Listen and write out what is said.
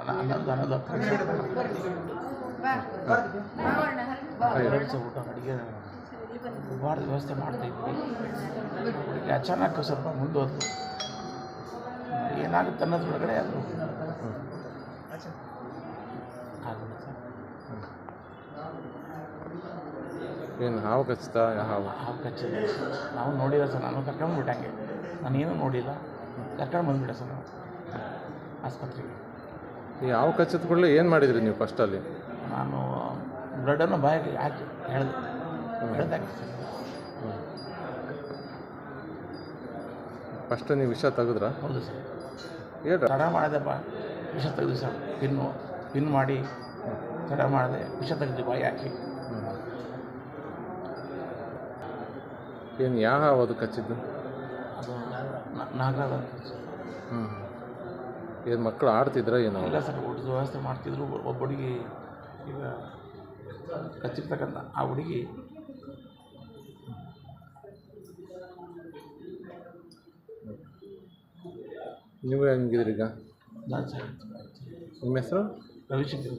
ಹನ್ನೊಂದು 2 ದಿವಸ ಊಟ ಅಡುಗೆ ಮಾಡೋ ವ್ಯವಸ್ಥೆ ಮಾಡ್ತಾಯಿದ್ವಿ. ಹುಡುಗಿ ಅಚಾನಕ್ ಸ್ವಲ್ಪ ಮುಂದೋದ್ರು. ಏನಾಗುತ್ತೆ ಅನ್ನೋದ್ರೊಳಗಡೆ ಅದು ಏನು ಹಾವು ಕಚ್ತಾ? ಹಾವು ಕಚ್ಚಿದೆ. ನಾವು ನೋಡಿಲ್ಲ ಸರ್, ನಾನು ಕರ್ಕೊಂಡ್ಬಿಟ್ಟೆ ಹಂಗೆ. ನಾನೇನು ನೋಡಿಲ್ಲ, ಕರ್ಕೊಂಡು ಬಂದುಬಿಟ್ಟೆ ಸರ್ ನಾವು ಆಸ್ಪತ್ರೆಗೆ. ಈ ಹಾವು ಕಚ್ಚಿದ ಕೂಡಲೇ ಏನು ಮಾಡಿದ್ರಿ ನೀವು ಫಸ್ಟಲ್ಲಿ? ನಾನು ಬ್ಲಡನ್ನು ಬಾಯಿಗೆ ಹಾಕಿ ಹೇಳ್ದೆ ಫಸ್ಟ್ ನೀವು ವಿಷ ತೆಗೆದ್ರ? ಹೌದು ಸರ್. ಏನು ತಡ ಮಾಡಿದೆ, ವಿಷ ತೆಗೆದು ಸರ್. ಪಿನ್ ಮಾಡಿ ತಡ ಮಾಡಿದೆ, ವಿಷ ತೆಗೆದು ಬಾಯಿ ಹಾಕಿ. ಏನು ಯಾವ ಹಾವು ಅದು ಕಚ್ಚಿದ್ದು? ಅದು ನಾಗರಾಜ. ಏನು ಮಕ್ಕಳು ಆಡ್ತಿದ್ರ ಏನೋ? ಇಲ್ಲ ಸರ್, ಊಟದ ವ್ಯವಸ್ಥೆ ಮಾಡ್ತಿದ್ರು. ಒಬ್ಬ ಹುಡುಗಿ ಈಗ ಕಚ್ಚಿರ್ತಕ್ಕಂಥ ಆ ಹುಡುಗಿ ನೀವು ಹೆಂಗಿದ್ರಿ ಈಗ? ನಾನು ಸರ್. ನಿಮ್ಮ ಹೆಸರು? ರವಿಶಂಕರ್.